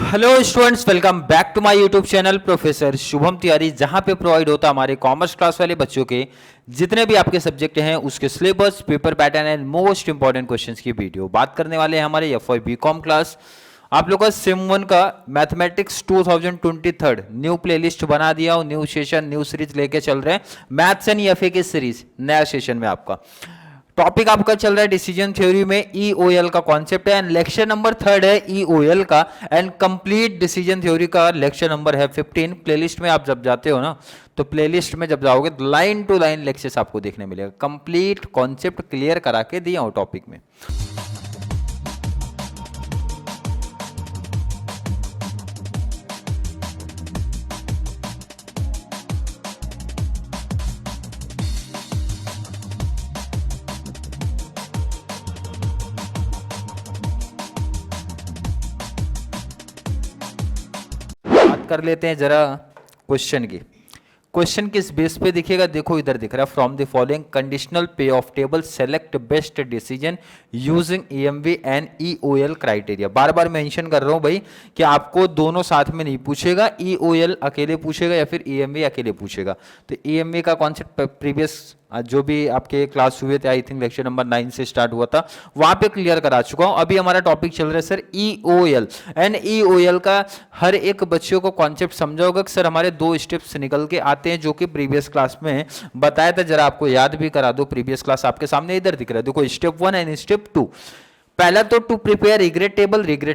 Hello students, welcome back to my YouTube channel professor Shubham Tiwari, जहां पे provide होता है हमारे कॉमर्स क्लास वाले बच्चों के जितने भी आपके सब्जेक्ट हैं उसके syllabus, paper pattern and most important questions की वीडियो बात करने वाले हैं हमारे एफ बीकॉम क्लास। आप लोग का सेम 1 का मैथमेटिक्स 2023 न्यू प्लेलिस्ट बना दिया और न्यू सेशन न्यू सीरीज लेके चल रहे हैं। मैथ्स एंड एफए की सीरीज नया सेशन में आपका टॉपिक आपका चल रहा है डिसीजन थ्योरी में ईओएल का कॉन्सेप्ट है एंड लेक्चर नंबर 3 है ईओएल का एंड कंप्लीट डिसीजन थ्योरी का लेक्चर नंबर है 15। प्लेलिस्ट में आप जब जाते हो ना तो प्लेलिस्ट में जब जाओगे तो लाइन टू लाइन लेक्चर्स आपको देखने मिलेगा, कंप्लीट कॉन्सेप्ट क्लियर करा के दिया हो टॉपिक में। कर लेते हैं जरा क्वेश्चन की। क्वेश्चन किस बेस पे दिखेगा, देखो इधर दिख रहा है फ्रॉम द फॉलोइंग कंडीशनल पे of table select best decision using EMV and EOL criteria. Bar bar mention कर रहा हूं भाई कि आपको दोनों साथ में नहीं पूछेगा, ईओएल अकेले पूछेगा या फिर ईएमवी अकेले पूछेगा। तो ईएमवी का कॉन्सेप्ट प्रीवियस जो भी आपके क्लास हुए थे, आई थिंक लेक्चर नंबर 9 से स्टार्ट हुआ था, वहां पे क्लियर करा चुका हूं। अभी हमारा टॉपिक चल रहा है सर ईओएल एंड ईओएल का हर एक बच्चों को कॉन्सेप्ट समझा होगा कि सर हमारे 2 स्टेप्स निकल के आते हैं जो कि प्रीवियस क्लास में बताया था। जरा आपको याद भी करा दो, प्रीवियस क्लास आपके सामने इधर दिख रहा है, देखो स्टेप 1 एंड स्टेप 2। पहला तो to prepare regret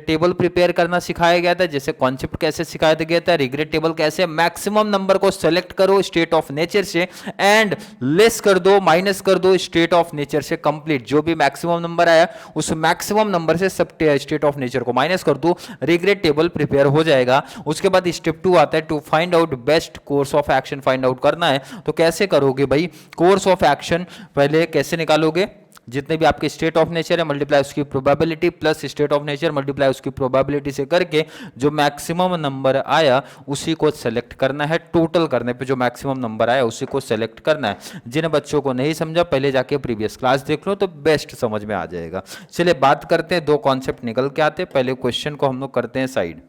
table prepare करना सिखाया गया था। जैसे कॉन्सेप्ट कैसे सिखाया गया था, रिग्रेट टेबल कैसे, मैक्सिमम नंबर को सेलेक्ट करो स्टेट ऑफ नेचर से एंड लेस कर दो, माइनस कर दो स्टेट ऑफ नेचर से कंप्लीट। जो भी मैक्सिमम नंबर आया उस मैक्सिमम नंबर से सब स्टेट ऑफ नेचर को माइनस कर दो, रिग्रेट टेबल प्रिपेयर हो जाएगा। उसके बाद स्टेप 2 आता है to find out best course of action find out करना है। तो कैसे करोगे भाई, कोर्स ऑफ एक्शन पहले कैसे निकालोगे, जितने भी आपके स्टेट ऑफ नेचर है मल्टीप्लाई उसकी probability plus state of nature multiply उसकी प्रोबेबिलिटी से करके जो मैक्सिमम नंबर आया उसी को सेलेक्ट करना है। टोटल करने पे जो मैक्सिमम नंबर आया उसी को सेलेक्ट करना है। जिन बच्चों को नहीं समझा पहले जाके प्रीवियस क्लास देख लो तो बेस्ट समझ में आ जाएगा। चलिए बात करते हैं, 2 कॉन्सेप्ट निकल के आते हैं। पहले क्वेश्चन को हम लोग करते हैं साइड,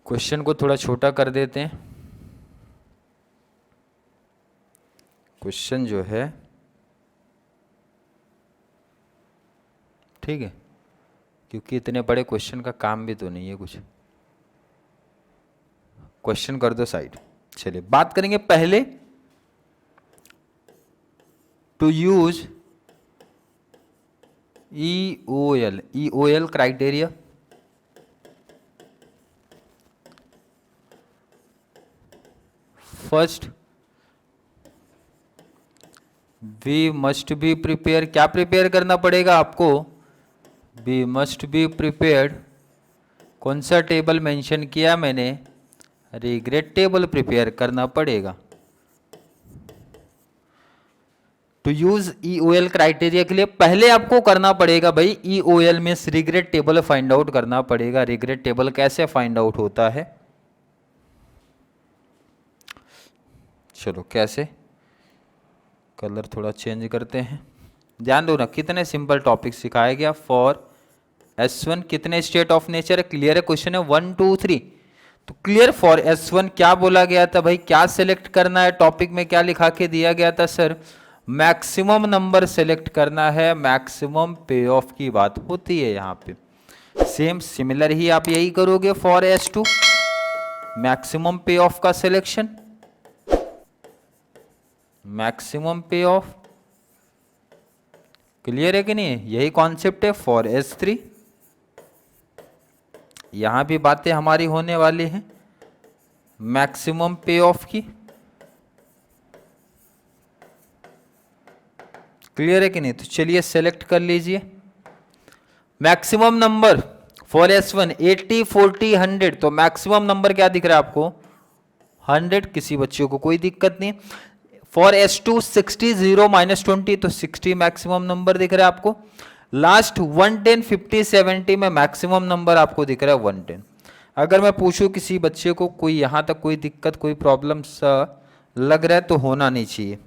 क्वेश्चन को थोड़ा छोटा कर देते हैं। क्वेश्चन जो है ठीक है, क्योंकि इतने बड़े क्वेश्चन का काम भी तो नहीं है कुछ। क्वेश्चन कर दो साइड। चलिए बात करेंगे पहले to use EOL criteria. First we must be prepare, क्या प्रिपेयर करना पड़ेगा आपको, वी मस्ट बी प्रिपेयर्ड। कौन सा टेबल मेंशन किया मैंने, रिग्रेट टेबल प्रिपेयर करना पड़ेगा। टू यूज ईओएल क्राइटेरिया के लिए पहले आपको करना पड़ेगा भाई ईओएल में रिग्रेट टेबल फाइंड आउट करना पड़ेगा। रिग्रेट टेबल कैसे फाइंड आउट होता है, चलो कैसे, कलर थोड़ा चेंज करते हैं। ध्यान दो ना, कितने सिंपल टॉपिक सिखाया गया। फॉर S1 कितने स्टेट ऑफ नेचर है, क्लियर है, क्वेश्चन है 1 2 3। तो क्लियर फॉर S1 क्या बोला गया था भाई, क्या सिलेक्ट करना है, टॉपिक में क्या लिखा के दिया गया था सर, मैक्सिमम नंबर सेलेक्ट करना है, मैक्सिमम पे ऑफ की बात होती है यहाँ पे। सेम सिमिलर ही आप यही करोगे फॉर S2, मैक्सिमम पे ऑफ का सिलेक्शन, मैक्सिमम पे ऑफ। क्लियर है कि नहीं, यही कॉन्सेप्ट है फॉर S3। यहां भी बातें हमारी होने वाली हैं मैक्सिमम पे ऑफ की। क्लियर है कि नहीं, तो चलिए सेलेक्ट कर लीजिए मैक्सिमम नंबर फॉर S1 80 40 100। तो मैक्सिमम नंबर क्या दिख रहा है आपको, 100। किसी बच्चों को कोई दिक्कत नहीं। फॉर S2 60 0 -20, तो 60 मैक्सिमम नंबर दिख रहा है आपको। लास्ट 110 50 70 में मैक्सिमम नंबर आपको दिख रहा है 110। अगर मैं पूछूं किसी बच्चे को कोई यहां तक कोई दिक्कत कोई प्रॉब्लम सा लग रहा है तो होना नहीं चाहिए।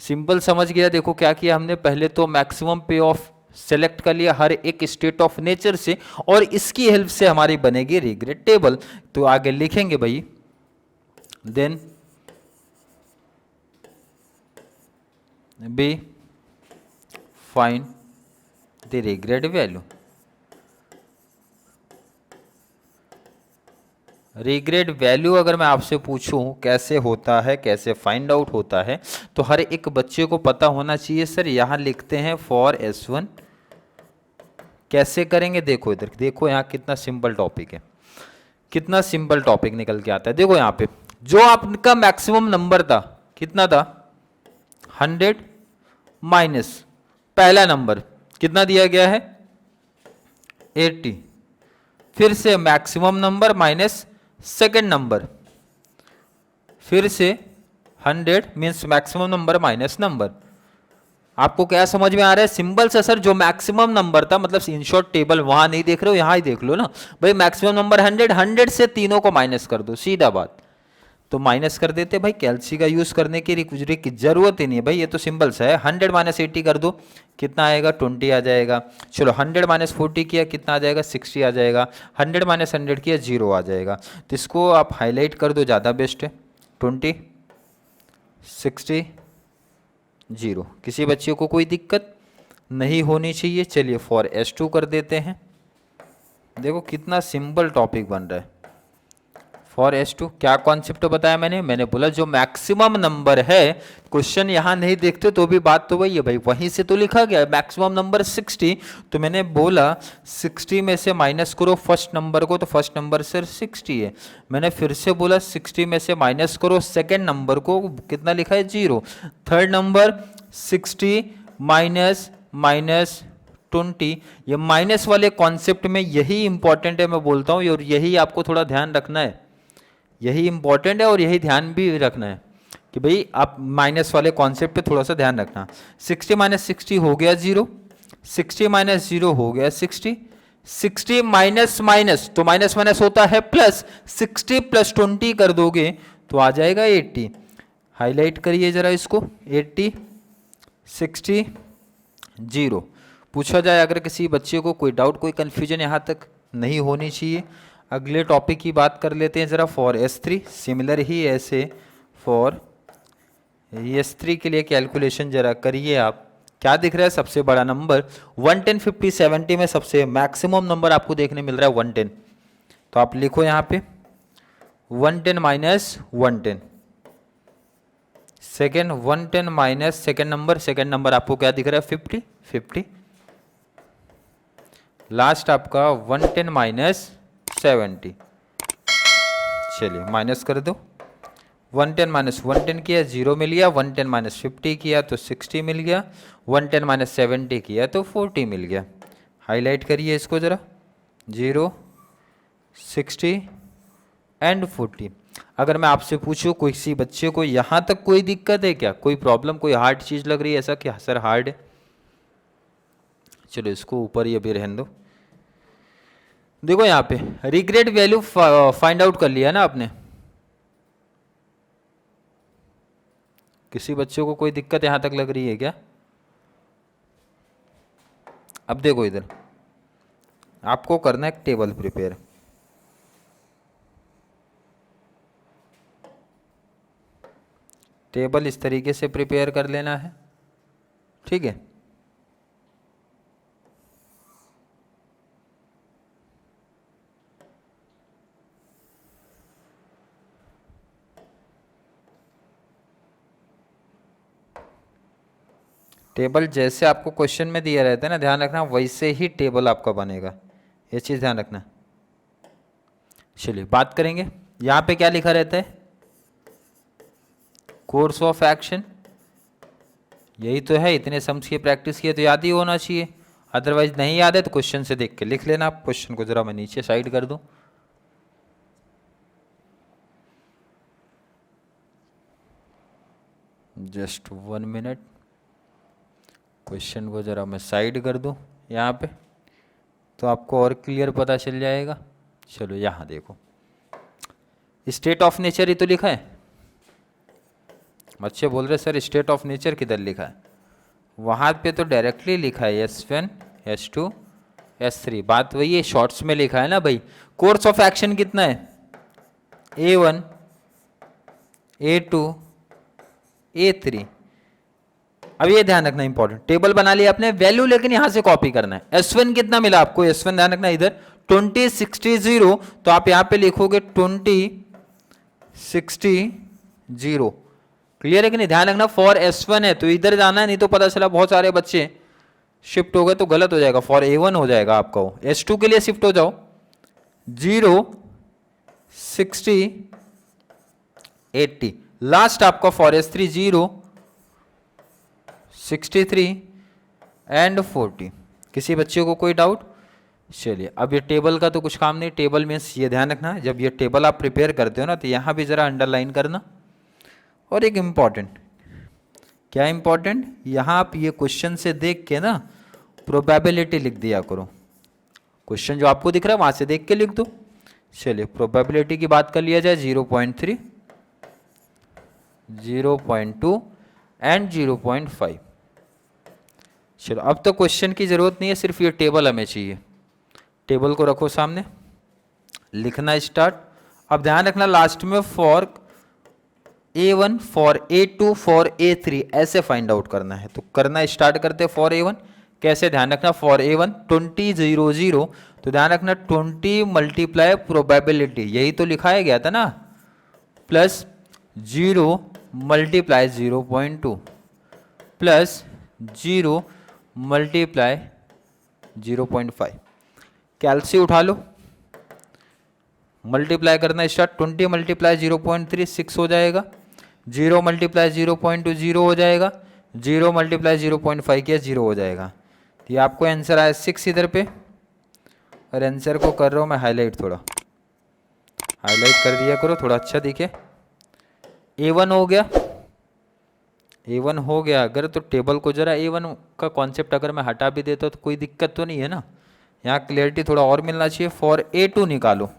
सिंपल समझ गया। देखो क्या किया हमने, पहले तो मैक्सिमम पे ऑफ सेलेक्ट कर लिया हर एक स्टेट ऑफ नेचर से, और इसकी हेल्प से हमारी बनेगी रिग्रेड टेबल। तो आगे लिखेंगे भाई, then we find the regret value. Regret value अगर मैं आपसे पूछूं कैसे होता है, कैसे फाइंड आउट होता है, तो हर एक बच्चे को पता होना चाहिए। सर यहां लिखते हैं फॉर S1, कैसे करेंगे देखो इधर, देखो यहाँ कितना सिंपल टॉपिक है, कितना सिंपल टॉपिक निकल के आता है। देखो यहाँ पे जो आपका मैक्सिमम नंबर था कितना था 100 माइनस पहला नंबर कितना दिया गया है 80, फिर से maximum number minus second number, फिर से 100 means maximum number minus number. आपको क्या समझ में आ रहा है? सिंबल से सर जो मैक्सिमम नंबर था, मतलब इन शॉर्ट टेबल वहां नहीं देख रहे हो, यहां ही देख लो ना भाई। मैक्सिमम नंबर 100, 100 से तीनों को माइनस कर दो, सीधा बात। तो माइनस कर देते भाई, कैलसी का यूज करने की रिकुजरी की जरूरत ही नहीं है भाई, ये तो सिंबल सा है। 100 माइनस 80 कर दो, कितना आएगा 20 आ जाएगा। चलो 100 माइनस 40 किया, कितना आ जाएगा 60 आ जाएगा। 100 माइनस 100 किया 0 आ जाएगा। तो इसको आप हाईलाइट कर दो, ज़्यादा बेस्ट है। 20 60 0, किसी बच्चे को कोई दिक्कत नहीं होनी चाहिए। चलिए फॉर S2 कर देते हैं। देखो कितना सिंपल टॉपिक बन रहा है। फॉर S2 क्या कॉन्सेप्ट बताया मैंने बोला जो मैक्सिमम नंबर है, क्वेश्चन यहां नहीं देखते तो भी बात तो वही है भाई, वहीं से तो लिखा गया है मैक्सिमम नंबर 60। तो मैंने बोला 60 में से माइनस करो फर्स्ट नंबर को, तो फर्स्ट नंबर सर 60 है। मैंने फिर से बोला 60 में से माइनस करो सेकेंड नंबर को, कितना लिखा है 0। थर्ड नंबर 60 माइनस माइनस 20, ये माइनस वाले कॉन्सेप्ट में यही इंपॉर्टेंट है, मैं बोलता हूँ, और यही आपको थोड़ा ध्यान रखना है, यही इंपॉर्टेंट है और यही ध्यान भी रखना है कि भाई आप माइनस वाले कॉन्सेप्ट पे थोड़ा सा ध्यान रखना। 60 माइनस 60 हो गया 0, 60 माइनस 0 हो गया 60, 60 माइनस माइनस तो माइनस माइनस होता है प्लस, 60 प्लस 20 कर दोगे तो आ जाएगा 80। हाईलाइट करिए जरा इसको, 80 60 0। पूछा जाए अगर किसी बच्चे को कोई डाउट, कोई कंफ्यूजन यहाँ तक नहीं होनी चाहिए। अगले टॉपिक की बात कर लेते हैं जरा, फॉर S3। सिमिलर ही ऐसे फॉर S3 के लिए कैलकुलेशन जरा करिए आप। क्या दिख रहा है सबसे बड़ा नंबर 110 50 70 में सबसे मैक्सिमम नंबर आपको देखने मिल रहा है 110। तो आप लिखो यहाँ पे 110 minus 110, second 110 minus second number आपको क्या दिख रहा है 50 50, लास्ट आपका 110 माइनस 70। चलिए माइनस कर दो, 110 माइनस 110 किया 0 मिल गया, 110 माइनस 50 किया तो 60 मिल गया, 110 माइनस 70 किया तो 40 मिल गया। हाईलाइट करिए इसको जरा, 0 60 एंड 40। अगर मैं आपसे पूछूं कोई किसी बच्चे को यहां तक कोई दिक्कत है क्या, कोई प्रॉब्लम, कोई हार्ड चीज लग रही है ऐसा कि सर हार्ड है? चलो इसको ऊपर ही अभी रहने दो। देखो यहाँ पे रिग्रेड वैल्यू फाइंड आउट कर लिया ना आपने। किसी बच्चे को कोई दिक्कत यहां तक लग रही है क्या? अब देखो इधर आपको करना है एक टेबल प्रिपेयर। टेबल इस तरीके से प्रिपेयर कर लेना है, ठीक है। टेबल जैसे आपको क्वेश्चन में दिया रहता है ना, ध्यान रखना वैसे ही टेबल आपका बनेगा, ये चीज़ ध्यान रखना। चलिए बात करेंगे, यहाँ पे क्या लिखा रहता है कोर्स ऑफ एक्शन, यही तो है। इतने सम्स की प्रैक्टिस किए तो याद ही होना चाहिए, अदरवाइज नहीं याद है तो क्वेश्चन से देख के लिख लेना। आप क्वेश्चन को जरा मैं नीचे साइड कर दूं, जस्ट 1 मिनट, क्वेश्चन को जरा मैं साइड कर दूं यहाँ पे तो आपको और क्लियर पता चल जाएगा। चलो यहाँ देखो, स्टेट ऑफ नेचर ही तो लिखा है। बच्चे बोल रहे सर स्टेट ऑफ नेचर किधर लिखा है? वहाँ पे तो डायरेक्टली लिखा है S1 S2 S3, बात वही है, शॉर्ट्स में लिखा है ना भाई। कोर्स ऑफ एक्शन कितना है? A1 A2 A3। अब ये ध्यान रखना इंपॉर्टेंट, टेबल बना लिया आपने, वैल्यू लेकिन यहां से कॉपी करना है। S1 कितना मिला आपको? S1 ध्यान रखना इधर 20 60 0, तो आप यहां पे लिखोगे 20 60 0। क्लियर है कि नहीं? ध्यान रखना फॉर S1 है तो इधर जाना है, नहीं तो पता चला बहुत सारे बच्चे शिफ्ट हो गए तो गलत हो जाएगा, फॉर A1 हो जाएगा आपका वो। S2 के लिए शिफ्ट हो जाओ 0 60 80। लास्ट आपका फॉर S3 0 63 एंड 40। किसी बच्चे को कोई डाउट? चलिए, अब ये टेबल का तो कुछ काम नहीं, टेबल में ये ध्यान रखना है जब ये टेबल आप प्रिपेयर करते हो ना तो यहाँ भी ज़रा अंडरलाइन करना। और एक इम्पॉर्टेंट, क्या इम्पॉर्टेंट, यहाँ आप ये क्वेश्चन से देख के ना प्रोबेबिलिटी लिख दिया करो। क्वेश्चन जो आपको दिख रहा है वहाँ से देख के लिख दो। चलिए, प्रोबेबिलिटी की बात कर लिया जाए, 0.3 0.2 एंड 0.5। चलो, अब तो क्वेश्चन की जरूरत नहीं है, सिर्फ ये टेबल हमें चाहिए। टेबल को रखो सामने, लिखना स्टार्ट। अब ध्यान रखना लास्ट में for A1 for A2 for A3 ऐसे फाइंड आउट करना है। तो करना स्टार्ट करते फॉर A1 कैसे, ध्यान रखना फॉर A1 20 0 0, तो ध्यान रखना 20 मल्टीप्लाई प्रोबेबिलिटी, यही तो लिखाया गया था ना, प्लस 0 मल्टीप्लाई 0.2 प्लस 0 मल्टीप्लाई 0.5। कैलसी उठा लो, मल्टीप्लाई करना स्टार्ट। 20 मल्टीप्लाई 0.3 6 हो जाएगा, 0 मल्टीप्लाई 0.2 0 हो जाएगा, 0 मल्टीप्लाई 0.5 किया 0 हो जाएगा। तो ये आपको आंसर आया 6 इधर पे। और आंसर को कर रहा हूँ मैं हाईलाइट, थोड़ा हाईलाइट कर दिया करो, थोड़ा अच्छा दिखे। A1 हो गया, A1 हो गया। अगर तो टेबल को जरा A1 का कॉन्सेप्ट अगर मैं हटा भी देता तो कोई दिक्कत तो नहीं है ना, यहाँ क्लियरिटी थोड़ा और मिलना चाहिए। फॉर A2 निकालो,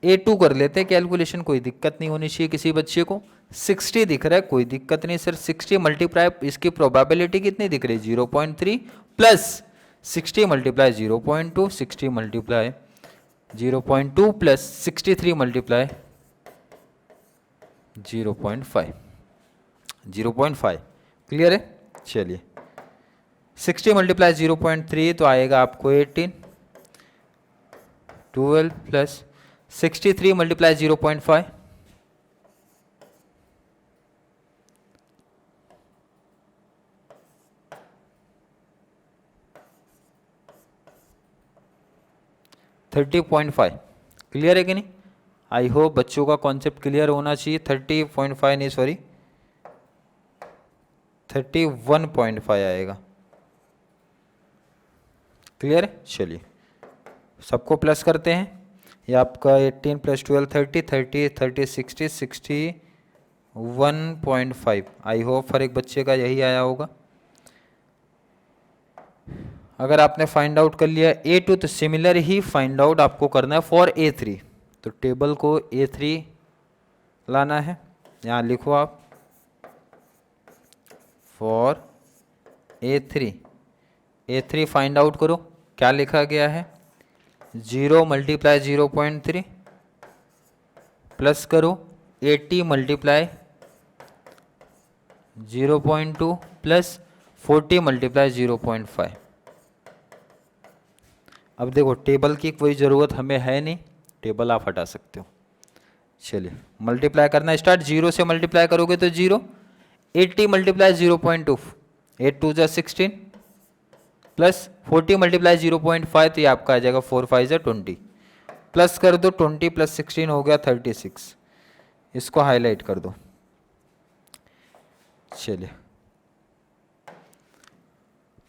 A2 कर लेते हैं कैलकुलेशन, कोई दिक्कत नहीं होनी चाहिए किसी बच्चे को। 60 दिख रहा है, कोई दिक्कत नहीं सर। 60 मल्टीप्लाई इसकी प्रोबेबिलिटी कितनी दिख रही है? 0.3 plus 60 multiply 0.2, 60 multiply 0.2 plus 63 multiply 0.5, 0.5। Clear है? चलिए, 60 मल्टीप्लाई 0.3 तो आएगा आपको 18, 12 प्लस 63 मल्टीप्लाई 0.5, 30.5। क्लियर है कि नहीं? आई होप बच्चों का कॉन्सेप्ट क्लियर होना चाहिए। 30.5 नहीं, सॉरी 31.5 आएगा। क्लियर है? चलिए, सबको प्लस करते हैं। ये आपका 18 प्लस 12 30 30 30 60 61.5। आई होप हर एक बच्चे का यही आया होगा। अगर आपने फाइंड आउट कर लिया A2 तो सिमिलर ही फाइंड आउट आपको करना है फॉर A3। तो टेबल को A3 लाना है, यहाँ लिखो आप for A3। A3 find out करो, क्या लिखा गया है? 0 मल्टीप्लाई 0.3 प्लस करो 80 मल्टीप्लाई 0.2 प्लस 40 मल्टीप्लाई 0.5। अब देखो, टेबल की कोई ज़रूरत हमें है नहीं, टेबल आप हटा सकते हो। चलिए, मल्टीप्लाई करना स्टार्ट। 0 से मल्टीप्लाई करोगे तो 0, 80 मल्टीप्लाई 0.2, 8 2 जा 16 प्लस 40 मल्टीप्लाई 0.5, तो ये आपका आ जाएगा 4 5 जा 20। प्लस कर दो, 20 प्लस 16 हो गया 36। इसको हाईलाइट कर दो। चलिए,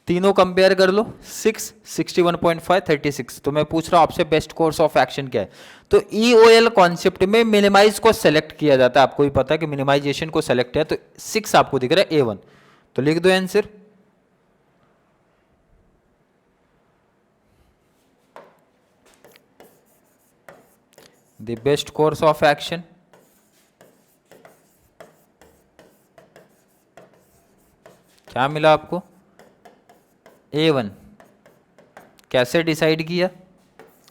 तीनों कंपेयर कर लो, 6 61.5 36। तो मैं पूछ रहा हूं आपसे बेस्ट कोर्स ऑफ एक्शन क्या है? तो EOL कॉन्सेप्ट में मिनिमाइज को सेलेक्ट किया जाता है। आपको भी पता है कि मिनिमाइजेशन को सेलेक्ट है, तो 6 आपको दिख रहा है A1, तो लिख दो answer. The best course of action क्या मिला आपको? A1। कैसे डिसाइड किया?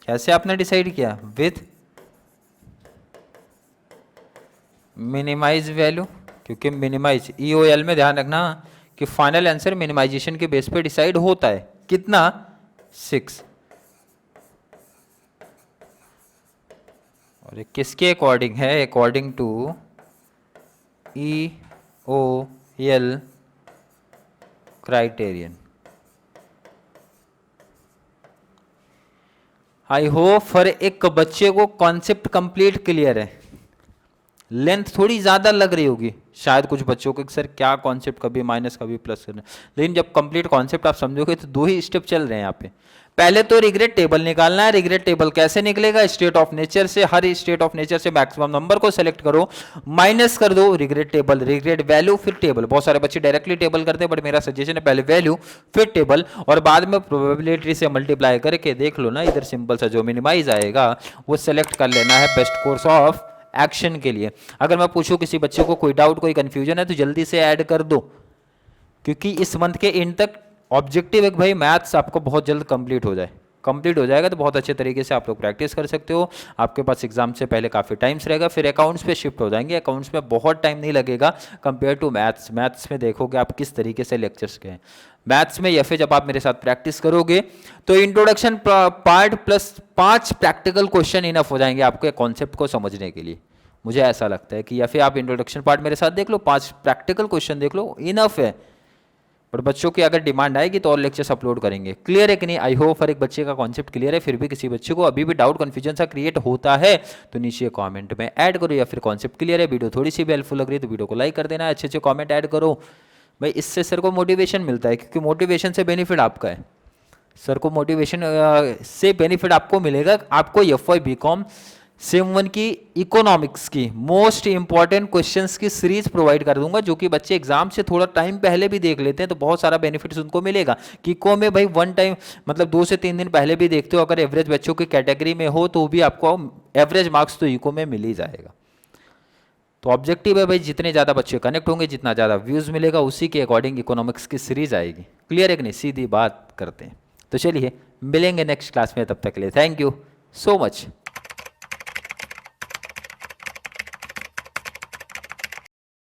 कैसे आपने डिसाइड किया? विथ मिनिमाइज वैल्यू, क्योंकि मिनिमाइज EOL में ध्यान रखना कि फाइनल आंसर मिनिमाइजेशन के बेस पे डिसाइड होता है। कितना? 6। और ये किसके अकॉर्डिंग है? According to EOL criterion. I hope हर एक बच्चे को कॉन्सेप्ट कंप्लीट क्लियर है। लेंथ थोड़ी ज़्यादा लग रही होगी शायद कुछ बच्चों को, सर क्या कॉन्सेप्ट, कभी माइनस कभी प्लस करना, लेकिन जब कंप्लीट कॉन्सेप्ट आप समझोगे तो 2 ही स्टेप चल रहे हैं यहाँ पे। पहले तो रिग्रेट टेबल निकालना है। रिग्रेट टेबल कैसे निकलेगा? स्टेट ऑफ नेचर से, हर स्टेट ऑफ नेचर से मैक्सिमम नंबर को सेलेक्ट करो, माइनस कर दो रिग्रेट टेबल, रिग्रेट वैल्यू फिर टेबल। बहुत सारे बच्चे डायरेक्टली टेबल करते हैं, बट मेरा सजेशन है पहले वैल्यू फिर टेबल, और बाद में प्रोबेबिलिटी से मल्टीप्लाई करके देख लो ना, इधर सिंपल सा जो मिनिमाइज आएगा वो सेलेक्ट कर लेना है बेस्ट कोर्स ऑफ एक्शन के लिए। अगर मैं पूछूं किसी बच्चे को कोई डाउट कोई कंफ्यूजन है तो जल्दी से ऐड कर दो, क्योंकि इस मंथ के एंड तक ऑब्जेक्टिव है भाई मैथ्स आपको बहुत जल्द कंप्लीट हो जाए। कंप्लीट हो जाएगा तो बहुत अच्छे तरीके से आप लोग प्रैक्टिस कर सकते हो। आपके पास एग्जाम से पहले काफ़ी टाइम्स रहेगा, फिर अकाउंट्स पे शिफ्ट हो जाएंगे। अकाउंट्स में बहुत टाइम नहीं लगेगा कंपेयर टू मैथ्स। मैथ्स में देखोगे आप किस तरीके से लेक्चर्स के हैं। मैथ्स में या फिर जब आप मेरे साथ प्रैक्टिस करोगे तो introduction part plus 5 practical question enough हो जाएंगे आपके कॉन्सेप्ट को समझने के लिए। मुझे ऐसा लगता है कि या फिर आप इंट्रोडक्शन पार्ट मेरे साथ देख लो, 5 प्रैक्टिकल क्वेश्चन देख लो, इनफ है। पर बच्चों की अगर डिमांड आएगी तो और लेक्चर्स अपलोड करेंगे। क्लियर है कि नहीं? आई होप हर एक बच्चे का कॉन्सेप्ट क्लियर है। फिर भी किसी बच्चे को अभी भी डाउट कन्फ्यूजन सा क्रिएट होता है तो नीचे कमेंट में ऐड करो, या फिर कॉन्सेप्ट क्लियर है, वीडियो थोड़ी सी भी हेल्पफुल लग रही है तो वीडियो को लाइक कर देना है, अच्छे अच्छे कॉमेंट ऐड करो भाई। इससे सर को मोटिवेशन मिलता है, क्योंकि मोटिवेशन से बेनिफिट आपका है। सर को मोटिवेशन से बेनिफिट आपको मिलेगा। आपको FY BCom सेम 1 की इकोनॉमिक्स की मोस्ट इंपॉर्टेंट क्वेश्चंस की सीरीज प्रोवाइड कर दूंगा, जो कि बच्चे एग्जाम से थोड़ा टाइम पहले भी देख लेते हैं तो बहुत सारा बेनिफिट्स उनको मिलेगा। कि इको में भाई 1 टाइम मतलब 2 से 3 दिन पहले भी देखते हो, अगर एवरेज बच्चों की कैटेगरी में हो तो भी आपको एवरेज मार्क्स तो इको में मिल ही जाएगा। तो ऑब्जेक्टिव है भाई जितने ज़्यादा बच्चे कनेक्ट होंगे, जितना ज़्यादा व्यूज़ मिलेगा, उसी के अकॉर्डिंग इकोनॉमिक्स की सीरीज आएगी। क्लियर है कि नहीं? सीधी बात करते हैं। तो चलिए मिलेंगे नेक्स्ट क्लास में, तब तक के लिए थैंक यू सो मच।